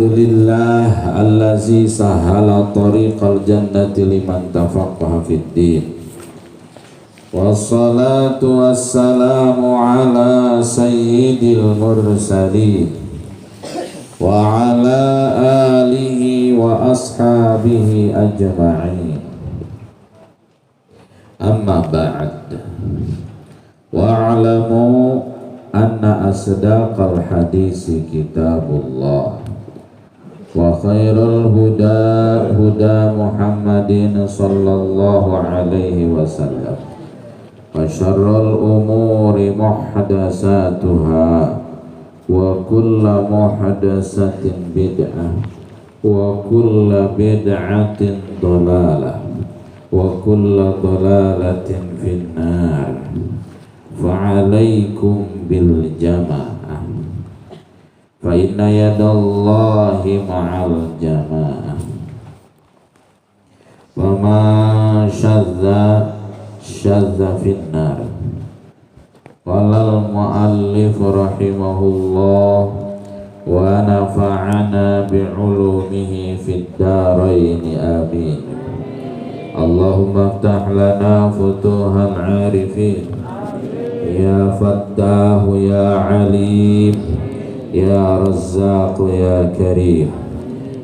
Alhamdulillah allazi sahala tariqal jannati liman tafaqqaha fid din. Wassalatu wassalamu ala sayyidil mursalin wa ala alihi wa ashabihi ajma'in. Amma ba'd. Wa'alamu anna asdaqal hadisi kitabullah wa khairul huda huda Muhammadin sallallahu alaihi wasallam wa syarrul umuri muhdatsatuha wa kullu muhdatsatin bid'ah wa kullu bid'atin dhalalah wa kullu dhalalatin finnar. Fa'alaikum bil jamaah fa inna yadallahi ma'al jamaah wa ma syadza finnar. Qala al-muallif rahimahullah wa nafa'ana bi'ulumihi fid darain amin. Allahumma aftah lana futuhal arifin ya Fattahu ya Alim ya Razzaq ya Karim.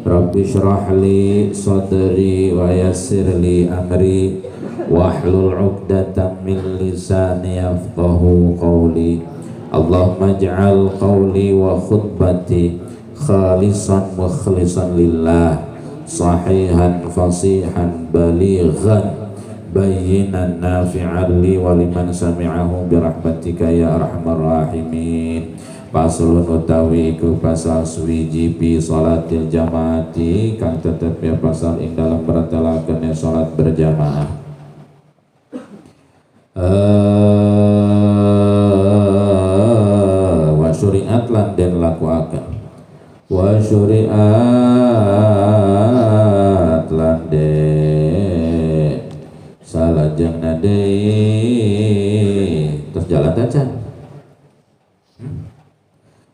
Rabbi shrah li sadri wa yassir li amri wahlul 'uqdatam min lisani yafqahu qawli. Allahumma ij'al qawli wa khutbati khalisan mukhlisan lillah, sahihan fasihan balighan bayyinan nafi'an li wa liman sami'ahu birahmatika ya arhamar rahimin. Paslun utawi iku pasal suwiji bi salatil jamaati kang tetep ya pasal ing dalam beratelaken salat berjamaah. Wa syuri'at lan den lakuaken, wa syuri'at lan den salajeng nade terus jalan tacan.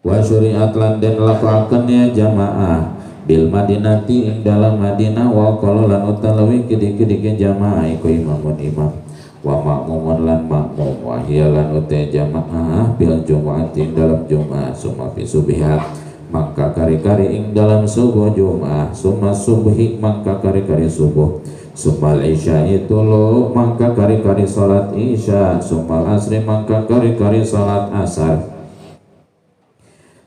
Wa syuri'at lan den lakuaken ya jamaah bil madinati ing dalam Madinah wa qala lan utawi kidi-kidi jamaah iku imamun imam wa makmumun lan makmum wa hiya lan uta jamaah bil jumu'ati dalam Jumat summa fi subihat maka kari-kari ing dalam subuh Jumat summa subhi maka kari-kari subuh sumal isya itu lo maka kari-kari salat isya sumal asri maka kari-kari salat asar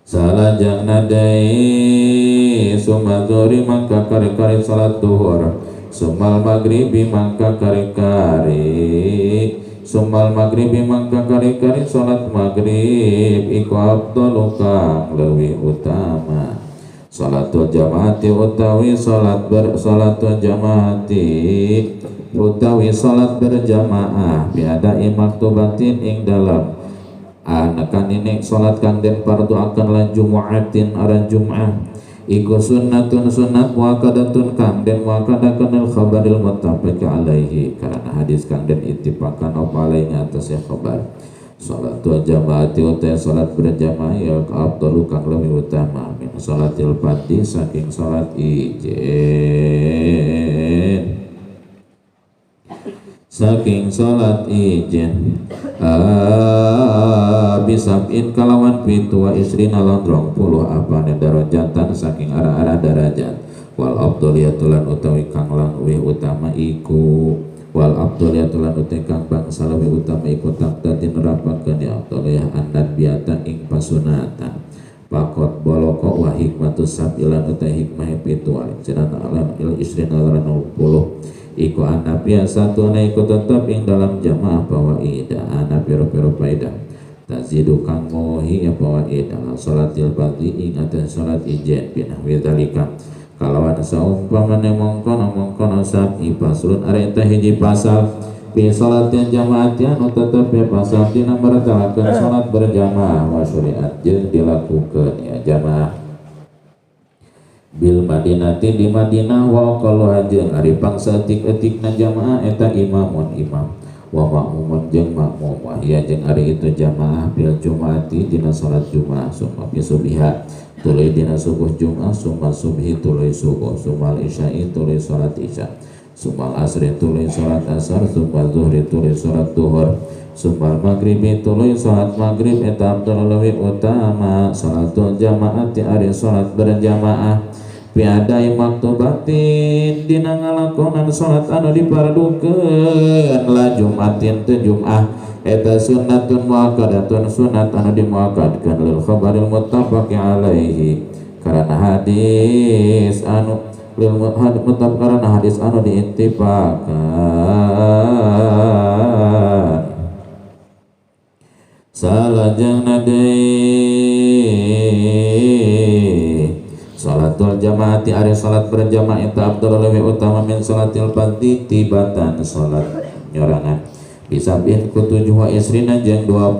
salajang nadai sumal zuhri maka kari-kari salat duhur sumal maghribi maka kari-kari sumal maghribi maka kari-kari salat maghrib iku afdalu kang leuwih utama. Salatul jamaati utawi salatul jamaati utawi salat berjamaah biada maktubatin ing dalam anakan ini salat kang den fardu akan lan jumu'atin aran jum'ah iku sunnatun sunnat muakkadatun kang den muakkadaken al khabaril muttafaq alaihi karena hadis kang den ittifakan apa alaihi atas ya khabar. Salatul jamaati utai salat berjamaah ya afdalu kang lebih utama min salatil fardhi saking salat ijen saking salat ijen bisab'in kalawan pitu wa isrina lan 20 apane darajatan saking arah-arah derajat wal afdaliyatulan utawi kang luwih utama iku wal afdaliyatulan utawi kang bangsa luwih utama iku taqdatin nerapakeun ya afdaliyah annad biatan ing pasunatan pakot boloko wa hikmatus sabilan utawi hikmah pitu wal jenana alam il isrina lan 20 iku anna biasatuna iku tetep ing dalam jamaah fawaida ana piro-piro faedah tazidu kang mohi ya fawaida salatil fardhi ing atas salat ijen binahwi dzalika kalawan saumpamane mongkon sabi paslun are eta hiji pasal bi salatin jamaati anu tetep ya pasal dina meretelakeun salat berjamaah wa syariat jeung dilakukeun ya jamaah bil madinati di Madinah wa qalu hajeng ari pangsa etik-etikna jamaah eta imamun imam wa makmumun jeung makmum wa hiya jeung ari itu jamaah bil jumaati dina salat jumaah summa fi subiha tuluy dina subuh Jumat, summa subhi tuluy subuh, summa isya'i tuluy salat isya, summa asri tuluy salat asar, summa zuhri tuluy salat duhur, summa maghribi tuluy salat maghrib. Eta afdal leuwih utama salatul jamaati ari salat berjamaah piadai maktubatin dina ngalakonan salat anu dipardukeun la Jumatin teu Jumat. Eta sunnatun muakkadatun sunat anu dimuakkadkeun lil khabaril muttafaqi alaihi karena hadis anu lil muttafaq karena hadis anu diittifaqkan. Salajengna deui salatul jamaati ari salat berjamaah eta afdal leuwih utama min salatil fardhi tibatan salat nyorangan bisabin ku 7 wa isrina jeung 20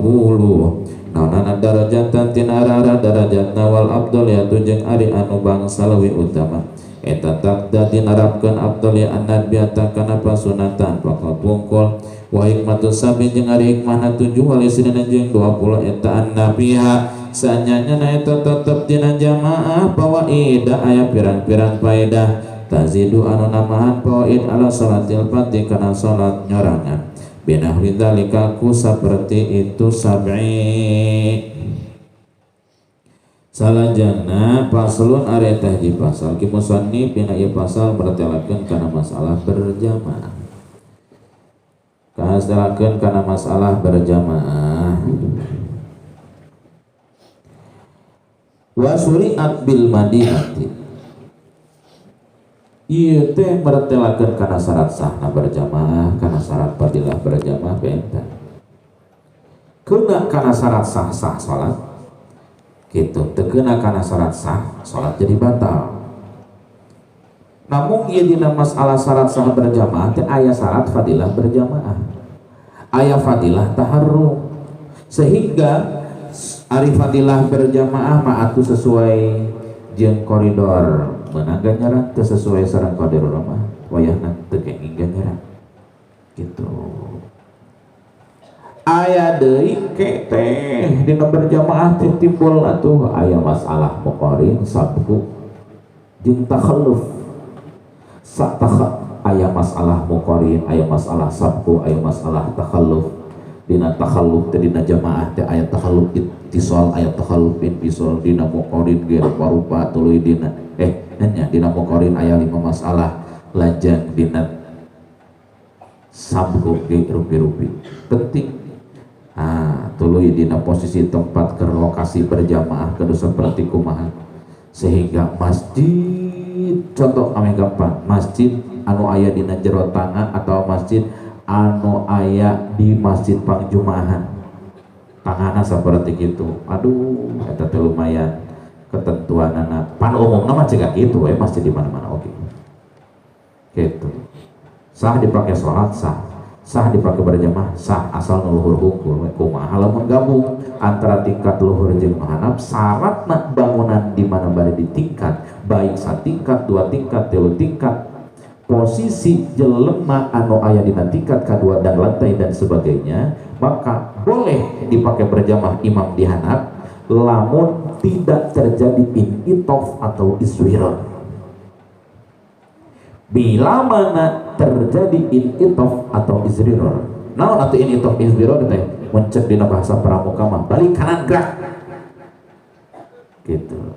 naonana darajatan tina arah darajatna wal afdal yaitu jeung ari anu bangsa leuwih utama eta takda dinarapkeun afdal ya annabiyata kana pasunatan faqat wungkul wa hikmatus sabi jeung ari hikmahna 7 wal isrina jeung 20 eta annabiha sanyanya eta tetep dina jamaah fawaida aya pirang-pirang faedah tazidu anu namahan fawaid ala salatil fardhi kana salat nyorangan binahwi dzalika ku saperti itu sab'i. Salajengna paslun ari teh di pasal ki musannif dina ieu pasal mertelakeun kana masalah berjamaah. Kahastelakeun kana masalah berjamaah. Wa syuri'at bil madinati. Ieu teh mertelakeun kana syarat sahna berjamaah, kana syarat fadilah berjamaah benta. Keuna kana syarat sah salat. Kitu, teu keuna kana syarat sah salat jadi batal. Namun ieu dina masalah syarat sah berjamaah teh aya syarat fadilah berjamaah. Aya fadilah taharrum. Sehingga ari fadilah berjamaah mah atuh sesuai jeung koridor meunang ganjaran teu sesuai sareng koridor mah wayahna teu kenging ganjaran gitu. Aya deui ke teh dina berjamaah teh timbul atuh aya masalah muqarin sabku jeung takhalluf aya masalah muqarin aya masalah sabku aya masalah takhalluf. Dina takhalluf teh dina jamaah teh aya takhalluf ittisal aya takhalluf infisal dina muqarin ge rupa-rupa tuluy dina nya dina muqarin aya 5 masalah lajang dina sabku ge rupi-rupi penting tuluy dina posisi tempat ke lokasi berjamaah kudu saperti kumaha sehingga masjid contoh ame gampang masjid anu aya dina jero tangga atau masjid anu aya di masjid pangjumaahan tangana saperti kitu aduh eta teh lumayan ketentuanana pan umumna mah cegah kitu we masjid di mana-mana oke kitu sah dipakai salat sah dipakai berjamaah sah asal luhur hukum kumaha lamun gabung antara tingkat luhur jeung mahanap syaratna bangunan di mana bari di tingkat baik satingkat 2 tingkat 3 tingkat posisi jelema anu aya dina tingkat kedua dan lantai dan sebagainya maka boleh dipakai berjamaah imam dihanap lamun tidak terjadi initof atau iswiron. Bila mana terjadi initof atau iswiron naon atuh initof iswiron teh muncul dina bahasa pramuka mah balik kanan gerak gitu.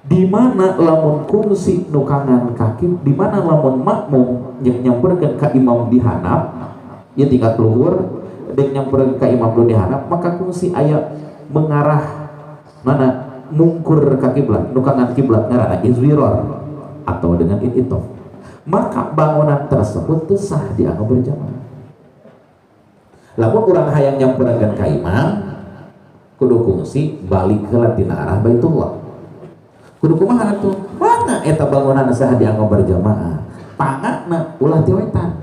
Di mana lamun kursi nukangan kaki di mana lamun makmum yang nyamperkeun ka imam dihanap ya tingkat luhur dan nyamperkeun ka imam dihanap maka kursi aya mengarah mana mungkur ka kiblat nukangan kiblat ngaranna izwiror atau dengan initof maka bangunan tersebut teu sah dianggap berjamaah. Lamun urang hayang nyamperkeun ka imam kudu kungsi balik heula tina arah Baitullah. Kudu kumaha atuh? Mana eta bangunan sah dianggap berjamaah? Tanganna ulah ti wetan.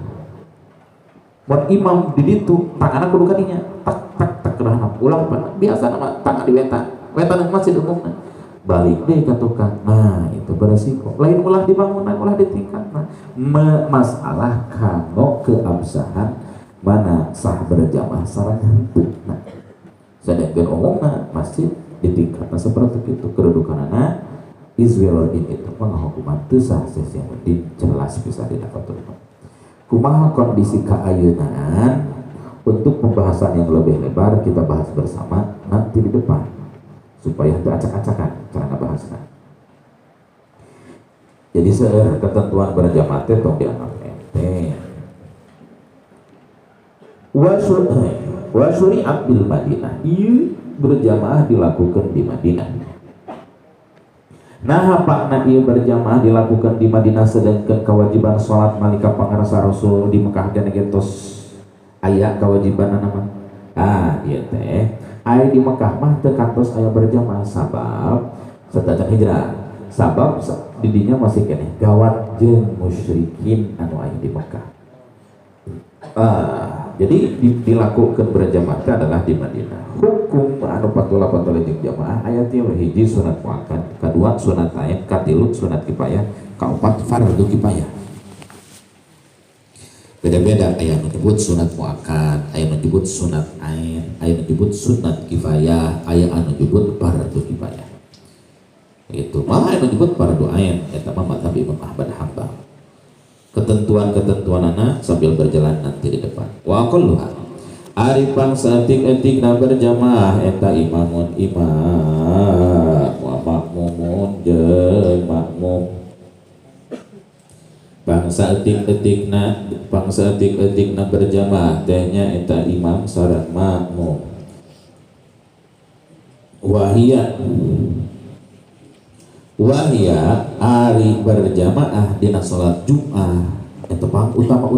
Mun imam di ditu tanganna kudu kadinya tak tak tak kerahna ulah biasa nama tangan di wetan. Wetan masjid umumna. Balik deh ka tukang. Nah, itu beresiko. Lain ulah di bangunan, ulah di tingkat. Masalah kanggo keabsahan mana sah berjamaah sareng henteu. Nah, sedangkeun umumna masjid di tingkatna seperti itu kedudukanana izwirul in itu penghukuman teu sah yang penting jelas bisa didapatkan. Kumaha kondisi kaayeunaan untuk pembahasan yang lebih lebar kita bahas bersama nanti di depan supaya itu acak-acakan cara ngebahasnya. Jadi ketentuan berjamaah teh tong dianggap enteng. Wa syuri'at bil Madinah. Ieu berjamaah dilakukan di Madinah. Nah, apakna ieu berjamaah dilakukan di Madinah sedangkan kewajiban salat nalika pangarsa Rasul di Mekah kene gentos aya kewajiban nama. Ieu teh aya di Mekah mah teu kantos aya berjamaah sabab sedajan hijrah. Sabab didinya masih kene gawat jeung musyrikin anu aya di Mekah. Jadi dilakukan berjamaah adalah di Madinah. Hukum anu patula-patula jeung jamaah ayat ieu hiji sunat muakkad, kadua sunat ain, katilu sunat kifayah, kaopat fardu kifayah. Beda-beda aya nu nyebut sunat muakkad, aya nu nyebut sunat ain, aya nu nyebut sunat kifayah, aya anu nyebut fardu kifayah. Itu malah anu nyebut fardu ain eta mah mazhab Imam Ahmad Hambal. Ketentuan-ketentuanana sambil berjalan nanti di depan. Wa qalluha ari pangsatik-etikna berjamaah eta imamun imam wa makmumun jeung makmum. Pangsatik-etikna berjamaah tehnya eta imam sareng makmum. Wahia ari berjamaah dina salat Jumat eta pang utama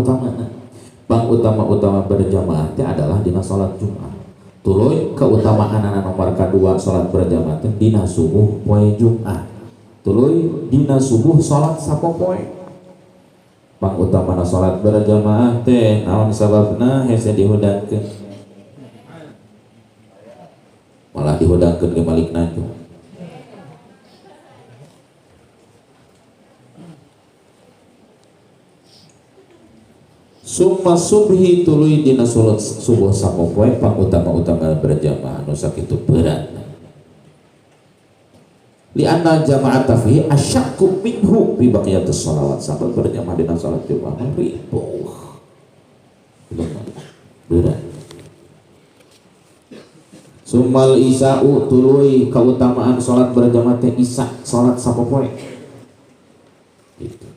berjamaah teh adalah dina salat Jumat. Tuluy keutamaan nomor kadua salat berjamaah teh dina subuh poe Jumat. Tuluy dina subuh salat sapopoe. Pang utamana salat berjamaah teh naon sababna hese dihudangkeun. Malah dihudangkeun ke Malik Najwa. Summa subhi tuluy dina salat subuh sapopoe pang utama berjamaah anu sakitu berat. Li anna jama'ata fihi asyaqqu minhu bi baqiyatus shalawat. Sabab berjamaah dina salat Jumat ribuh. Berat. Summal isya'u tuluy kautamaan salat berjamaah teh isya salat sapopoe. Gitu.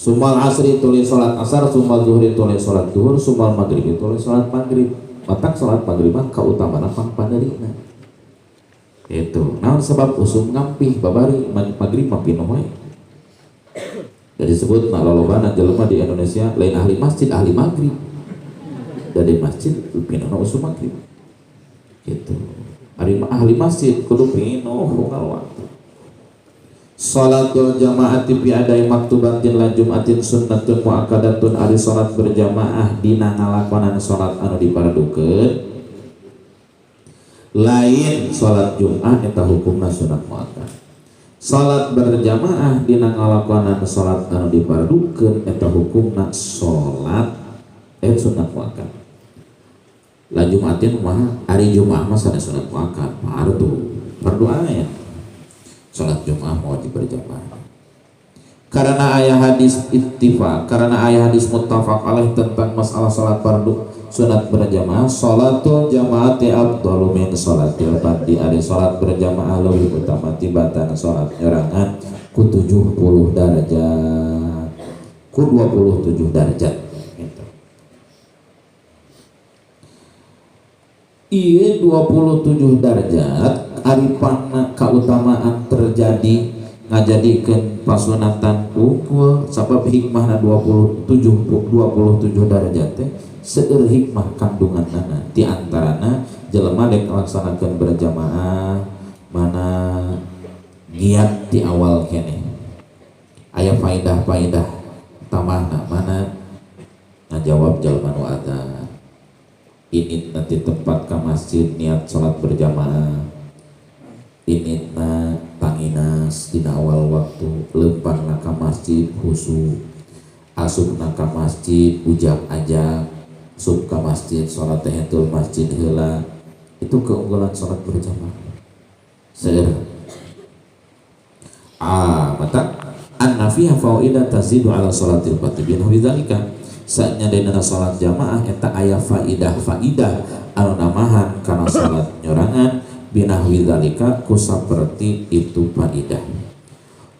Sumal asri tulis salat asar, sumal zuhri tulis salat zuhur, sumal maghrib tulis salat maghrib. Matak salat maghrib mah kautamana pang panderina. Itu. Naon sebab usum ngampih babari maghrib mah pinoh we. Jadi disebut lolobana jelema di Indonesia lain ahli masjid ahli maghrib. Dari masjid pinoh usum maghrib. Gitu. Ahli masjid kudu pinoh unggal waktu. Salatul jamaati fi adai maktubatin la jumatin sunnatun muakkadatun ari salat berjamaah dina ngalakonan salat anu dipardukeun lain salat Jumat eta hukumna sunat muakkad. Salat berjamaah dina ngalakonan salat anu dipardukeun eta hukumna salat sunat muakkad. La jumatin mah ari Jumat mah sana sunat muakkad fardu ain. Salat Jumat mau berjamaah. Karena ayat hadis ittifaq, karena ayat hadis muttafaq alaih tentang masalah salat fardu sunat berjamaah, salatul jamaati afdalu min salatil fardhi. Ari salat berjamaah lebih utama tibatan salat nyerangan ku 70 derajat. Ku 27 derajat. Gitu. Ieu 27 derajat aripana kautamaan terjadi ngajadikeun pasunatan unggul sabab hikmahna 27 derajat teh seueur hikmah kandunganna ti antarana jelema dek ngalaksanakeun berjamaah mana giat di awal kene aya faedah tamahna mana ngajawab jelema nu adzan ini nanti tempat ke masjid niat salat berjamaah ini na tanginas dina awal waktu lempang ka masjid khusu asup ka masjid ujak ajak sub ka masjid salat tahiyatul masjid heula Itu keunggulan sholat berjamaah. Mata anna fiha fawaidah tazidu ala sholatil fardhi bi nahwi dzalika. Saatnya dina sholat jamaah eta aya faidah anu namahan kana sholat nyorangan binahwi dzalika ku saperti itu faidah.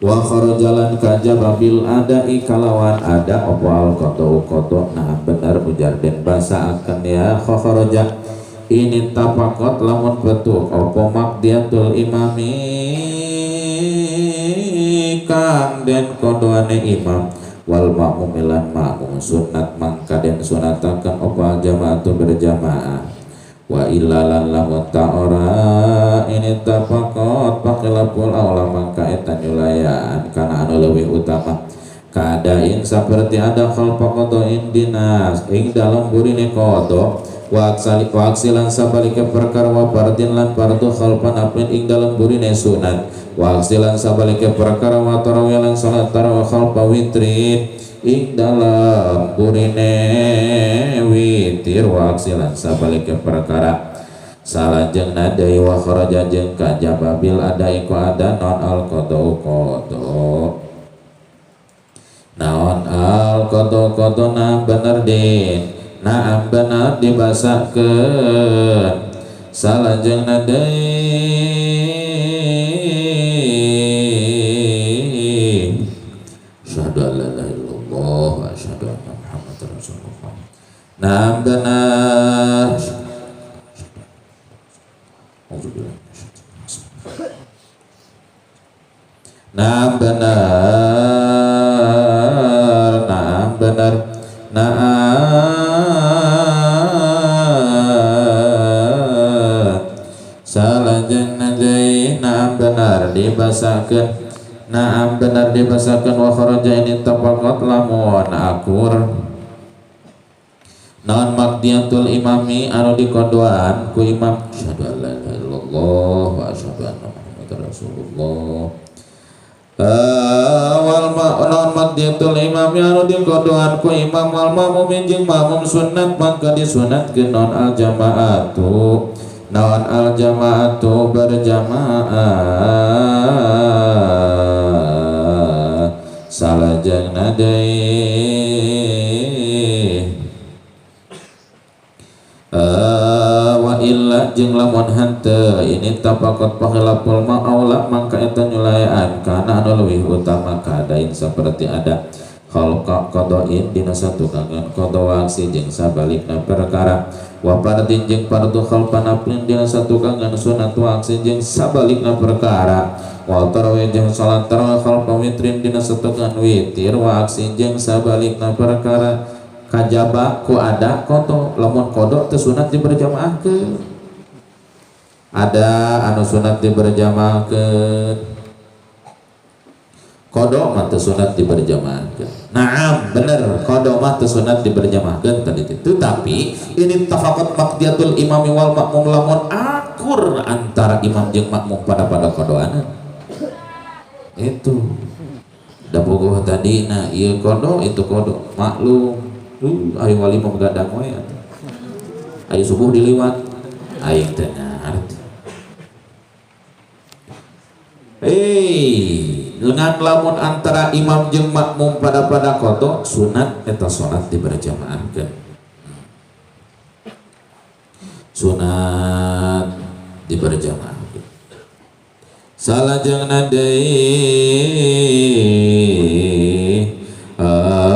Wa kharajalan kajaba bil adai kalawan ada opo al qada nah benar ujar den basa akan ya kharaja ini tapakot lamun betul opo makdiatul imami kang den kodoane imam wal makmum lan makmum sunat mangka den sunatakan opo jamaah berjamaah wa illalan lamun ta'ora ini tapakot pakilapul aula mangka eta nyulayan kana anu leuwih utama kaadain saperti ada khalfa qadain dinas ing dalam burine qada wa aksilan sabalike perkara wa fardin lan fardu khalfan apin ing dalam burine sunat wa aksilan sabalike perkara wa tarawih lan salat tarawih khalfa witrin ing dalam burine witir wa aksilan sabalike perkara salajeng nadai wa kharaja jeung kajaba bil adai ku ada non al qada naon al qada na bener din naam bener dibasakeun salajeng nadai syahadu alla ilaha illallah wa asyhadu anna muhammadar rasulullah naam bener naam benar salajeng najai naam benar dibasakeun wa kharaja ini tapaqat lamun akur naon makdiyatul imami anu dikodoan ku imam asyhadu alla ilaha illallah wa asyhadu anna muhammadar rasulullah wal naon makdiyatul imami anu dikodoan ku imam wal makmum jeung makmum sunat mangka disunatkeun naon al jamaatu berjamaah salajeng nadai wa illa jeung lamun henteu ini tapakot pakhilapul ma'aula mangka eta nyulayaan kana anu leuwih utama kadain saperti ada khalqa qadain dina satukangan qada waksi jeung sabalikna perkara wa fardin jeung fardu khalfan apin dina satukangan sunat waksi jeung sabalikna perkara wa tarawih jeung salat tarawih khalfa witrin dina satukangan witir waksi jeung sabalikna perkara kajaba ku ada kodo lamun kodo teu sunat diberjamaahkeun ada anu sunat diberjamaahkeun kodo mah teu sunat diberjamaahkeun naam bener kodo mah teu sunat diberjamaahkeun tadi itu tapi ini tafaqat maqdiyatul imami wal makmum lamun akur antara imam jeung makmum pada kodoanan itu da bogoh tadina ieu kodo itu kodo maklum ayo wali mau begadang we ayo subuh diliwat aing teh ngarti dengan lamun antara imam jeung makmum pada kodo sunat eta salat diberjamaahkeun sunat diberjamaahkeun salajeng nadai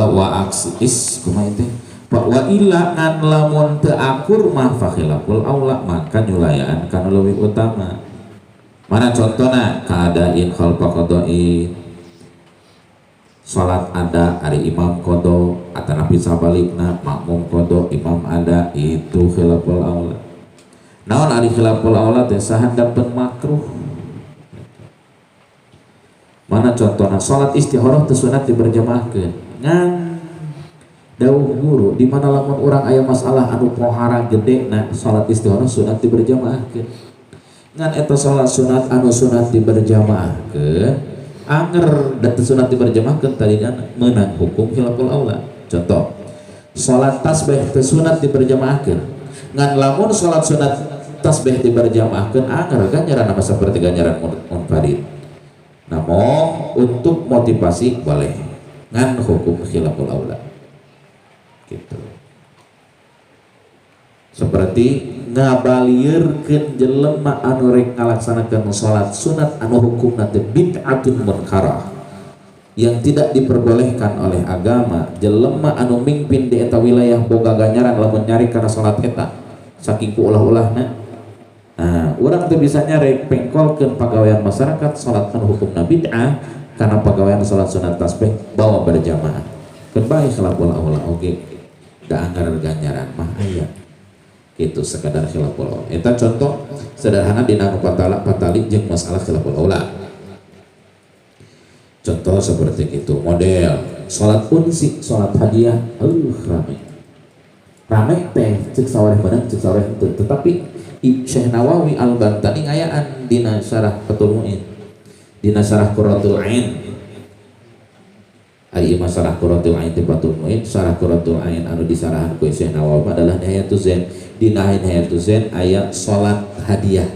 wa aksis kumaha teh wa illa ngan lamun teu akur mah fakhilaful aula maka nyulayaan kana leuwih utama mana contohna kaadain khalfa qadain salat ada ari imam qada atanapi sabalikna makmum qada imam ada itu khilaful aula naon ari khilaful aula teh sahandapeun makruh mana contohna salat istikharah teu sunat diberjamaahkeun ngan dawuh guru di mana lamun urang aya masalah anu pohara gede na salat istikharah sunat diberjamaahkeun ngan eta salat sunat anu sunat diberjamaahkeun anger dan teu sunat diberjamaahkeun tadinya meunang hukum khilaful aula contoh salat tasbih teu sunat diberjamaahkeun ngan lamun salat sunat tasbih di berjamaahkeun anggar ganjaran nama seperti ganjaran munfarid. Namun untuk motivasi boleh ngan hukum khilaful aula gitu. Seperti ngabalieurkeun jelema anu rek ngalaksanakeun salat sunat anu hukumna teh bid'atun munkarah yang tidak diperbolehkan oleh agama, jelema anu mingpin di eta wilayah boga ganjaran lamun nyari kana salat eta saking ku ulah-ulahna. Nah, urang teu bisa nyarek pengkolkeun pagawean masyarakat salat anu hukumna bid'ah karena pagawean salat sunat tasbih bawa berjamaah. Keun bae khilaful aula oge da anggar ganjaran mah aya. Itu sekadar khilaful aula. Eta contoh sederhana dina nu patali jeung masalah khilaful aula. Contoh seperti itu, model salat unsi, salat hadiah, rame teh cek sawareh beunang cek sawareh henteu, tetapi Syekh Nawawi Al-Bantani ngayaan dina syarah Fathul Mu'in, dina syarah Qurratul Ain. Ari ieu syarah Qurratul Ain di Fathul Mu'in, syarah Qurratul Ain anu disarahan ku Syekh Nawawi adalah Nihayatul Zain. Dina Nihayatul Zain aya salat hadiah,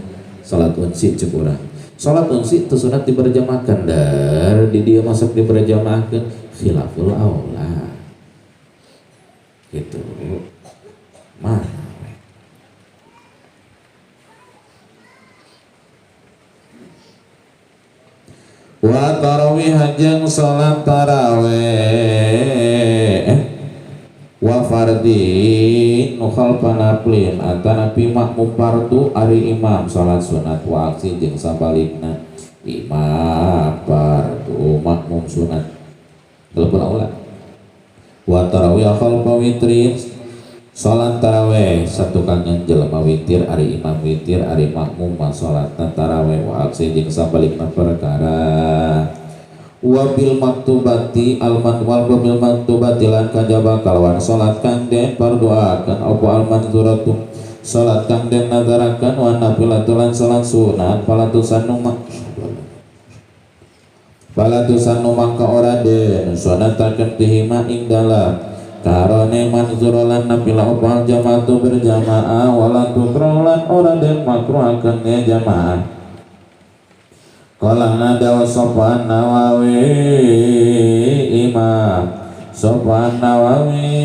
salat unsi cek urang. Salat unsi teu sunat diberjamaahkeun dar, di dieu masuk diberjamaahkeun khilaful aula. Gitu. Mana wa tarawih jeung salat tarawih wa fardhi nu khalfanaplin atanapi makmum fardu ari imam salat sunat wa aksi jeung sabalikna imam fardu makmum sunat lebur aula wa tarawih khalfa witrin salat tarawih satu kangen jelema witir ari imam witir ari makmum salat tarawih wa aksi jeung sabalikna perkara wa bil maktubati alman wal bil maktubati lan kajaba kalawan salat kang den parduakeun apa alman zuratu salat kang den nazarakeun wa nafilatul lan salat sunat palatusan nu mangka ora den sunatakeun tihima ing dalam karone manzurolan nafilah opal jamaatu berjamaah wala tukrolan ora den makruhakeun ya jamaah. Qala nadawa Sofwan Nawawi imam Sofwan Nawawi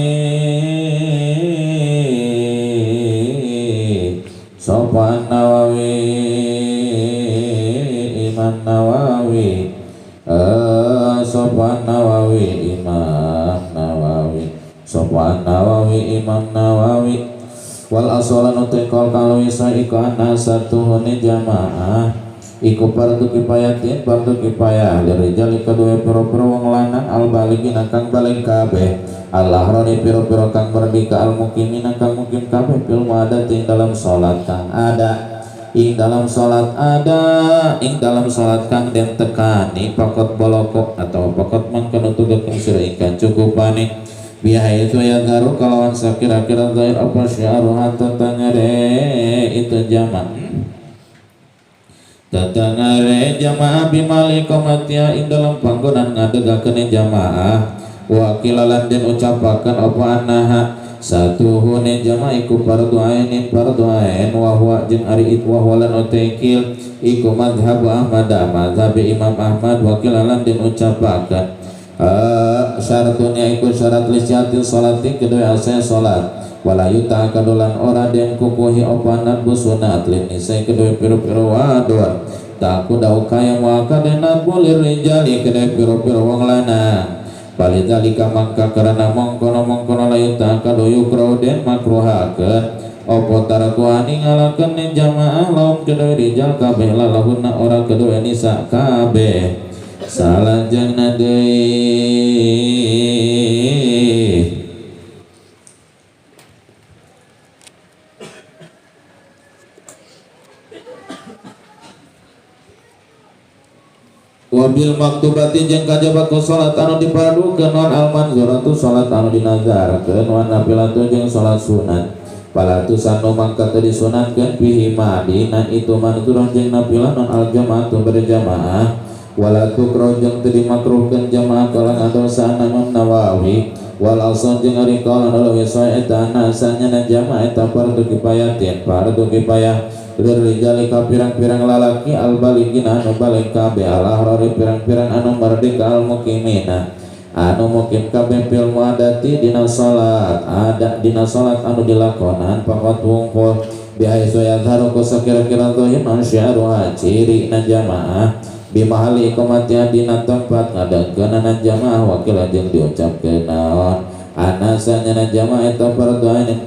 imam Nawawi Sofwan Nawawi imam Nawawi Sofwan Nawawi imam Nawawi wal asolanu tekol kalau isa iku ana satuhune jamaah iku fardu kifayatin fardu kifayah lirijal kedua piro-piro wong lanang al baligin kang baling kabeh Allah roni piro-piro kang merdeka al mukimin kang mukim kabeh fil muadati dalam salat kang ada ing dalam salat kang den tekani pakot bolokok atau pakot mangkanu tudukeun sira ikan cukupane biha itu ya garu kalawan sakira-kira zahir apa syiaru hatta tangare itu jamaah tatangare jamaah bimali komatia ing dalam panggonan ngadegakeun jamaah wakilalan den ucapaken apa annaha satuhune jamaah iku fardu ainin wa huwa jeung ari itu wa lan utekil iku mazhab Ahmad mazhab Imam Ahmad wakilalan den ucapaken syaratnya iku syarat lisyatil salati kedua asal salat wala yuta'akadulan ora den kukuhi opanan busunat lin nisai kedua piru-piru wadon taku dau kaya muakadena bulir rijali kedua piru-piru wong lanang palidhalika mangka karena mongkono la yuta'akadu yukrau den makruhakeun opo tarakuani ngalakeun jamaah laum kedua rijal kabeh lalahunna ora kedua nisa kabeh salajengna deui wabil maktubati jeung kajaba ku salat anu dipadukeun wan almanzuratu salat anu dinazarkeun wan nafilatu jeung salat sunat palatusan nu mangka teu disunatkeun fihi madina itu manzurah jeung nafilah non aljamaatu berjamaah wala tukro jeung teu dimakruhkeun jamaah kalan adosa Imam Nawawi wal asal jeung ari kaula leuwih sae eta nasanya na jamaah eta fardu kifayatin fardu kifayah lirijali ka pirang-pirang lalaki al baligina anu balik kabeh al ahrari pirang-pirang anu merdeka al mukimina anu mukim kabeh fil muadati dina salat ada dina salat anu dilakonan pangkat wungkul bihaitsu yadharu ku sakira-kira zahir syiaruha ciri na jamaah bimahali iqamatiha dina tempat ngadengkeunana jamaah wakil jeung diucapkeun naon anasanya na jamaah eta fardu ain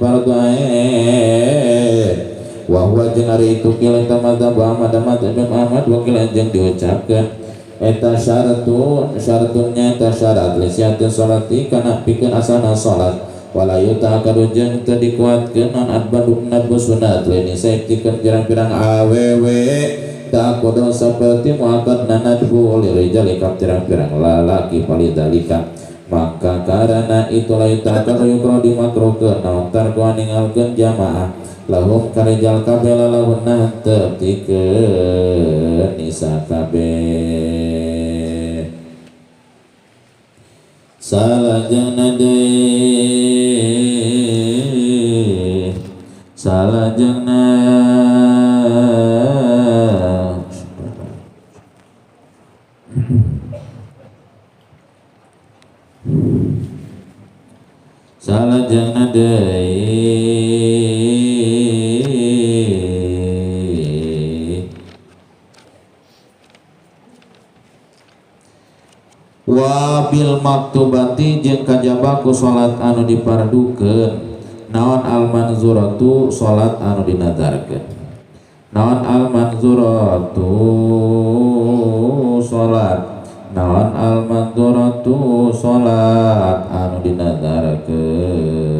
wa huwa jeung ari itu kila eta madzhab Ahmad Imam Ahmad wakil jeung diucapkeun eta syaratnya eta syarat lisiatin salati kana pikeun asana salat wala yutakadu jeung teu dikuatkeun non adbaduna sunat lain saektikeun pirang-pirang awewe tak kudu saperti muakad nanadbu lirijali ka pirang-pirang lalaki palidalika maka karena itulah yutakadu yukro dimakruhkeun naon tarku ninggalkeun jamaah lahum karijal kabeh lalahunna teptikeun nisa kabeh salajengna deui salajengna salajengna deui wabil maktubati jeung kajaba ku salat anu dipardukeun naon al manzuratu salat anu dinadarkeun naon al manzuratu salat naon al manzuratu salat anu dinadarkeun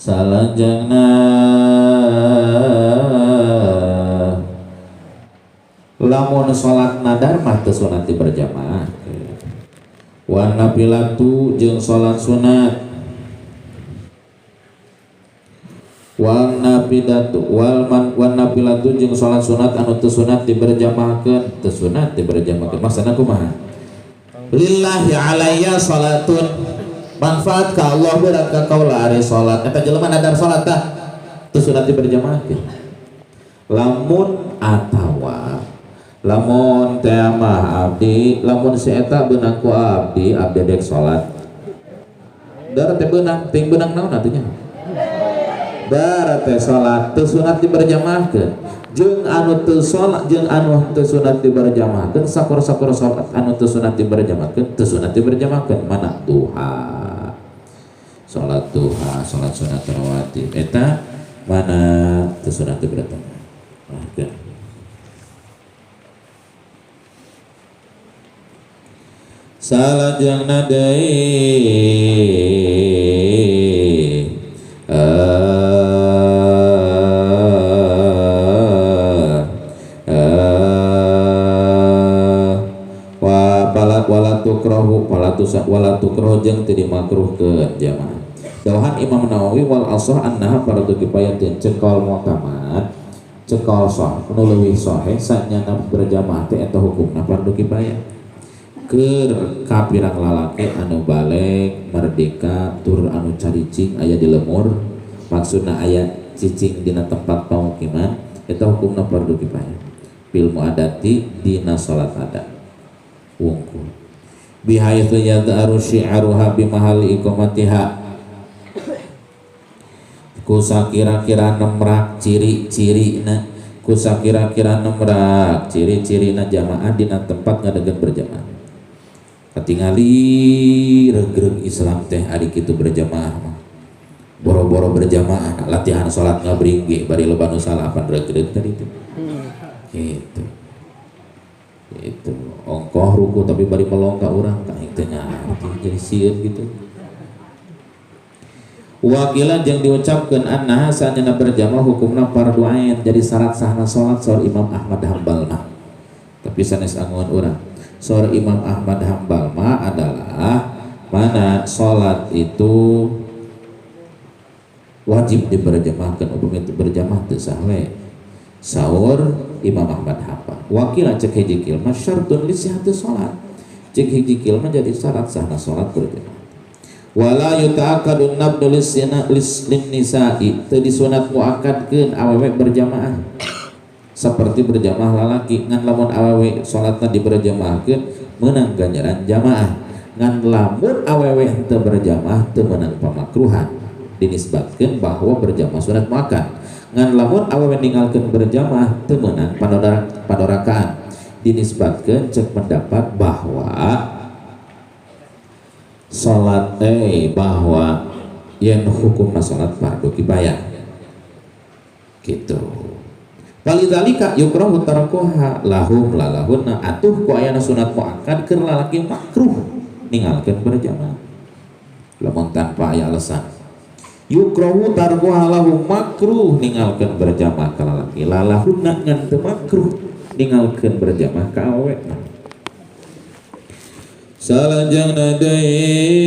salajengna lamun salat nadar mah teu sunat berjamaah wan nafilatu jeung salat sunat wan nafilatu wan nafilatu jeung salat sunat anu teu sunat diberjamaahkeun teu sunat diberjamaahkeun maksudna kumaha lillahi alayya salatun manfaat ka Allah berat ka kaula ari salat eta jelema nadar salat tah teu sunat diberjamaahkeun lamun atawa lamun teh mah abdi lamun si eta beunang ku abdi dek salat dar teh beunang ting beunang naon atunya dar teh salat teu sunat diberjamaahkeun jeung anu teu salat jeung anu teu sunat diberjamaahkeun sakur-sakur salat anu teu sunat diberjamaahkeun teu sunat diberjamaahkeun mana duha salat duha salat sunat rawatib eta mana teu sunat diberjamaahkeun salajengna deui walatukroh jeung teu dimakruhkeun jamaah dawahan Imam Nawawi wal asah annaha fardu kifayatin cekal mu'tamad cekal sah nu leuwih sahih sanyana berjamaah teh eta hukumna fardu kifayah keur kapirang lalaki anu balik merdeka tur anu caricing aya di lemur maksudna aya cicing dina tempat pemukiman eta hukumna fardu kifayah bil muadati dina salat adat wungkul bihaitsu yadharu syi'aruha bimahalli iqamatiha kusakira-kira nemrak ciri-cirina kusakira-kira nemrak ciri-cirina jamaah dina tempat ngadegeun berjamaah katingali regreg Islam teh ari kitu berjamaah mah boro-boro berjamaah latihan salat ngabringge bari loba nu salapan regreg tadi itu gitu itu ongkoh ruku tapi bari melong ka urang ka teh jadi sieun gitu wakilan jeung diucapkeun annaha sanana berjamaah hukumna fardu ain jadi syarat sahna salat saur Imam Ahmad Hambal mah tapi sanes anguan urang saur Imam Ahmad Hambal mah adalah mana salat itu wajib diberjamaahkeun upami teu berjamaah teu sah we saur Imam Ahmad Hambal wakil cek hiji kilma syartun li sihhati salat cik hiji kil menjadi syarat sahna salat berjamaah. Wala yuta'akkadun nabdu lin nisa'i, teu disunat muakkadkeun awewe berjamaah seperti berjamaah lalaki. Ngan lamun awewe salatna diberjamaahkeun meunang ganjaran jamaah, ngan lamun awewe teu berjamaah teu meunang pamakruhan, dinisbatkeun bahwa berjamaah sunat muakkad. Ngan lamun awewe ninggalkeun berjamaah teu meunang padorakaan, dinisbatkeun cek pendapat bahwa salat bahwa yen hukumna salat fardu kifayah gitu. Walidzalika yukrahu tarakuha lahum lalahunna, atuh ku ayana sunat muakkad keur lalaki makruh ninggalkeun berjamaah lamun tanpa aya alasan. Yukrahu tarakuha lahum, makruh ninggalkeun berjamaah ka lalaki, lalahunna ngan teu makruh ninggalkeun berjamaah ka awewe. Salajengna deui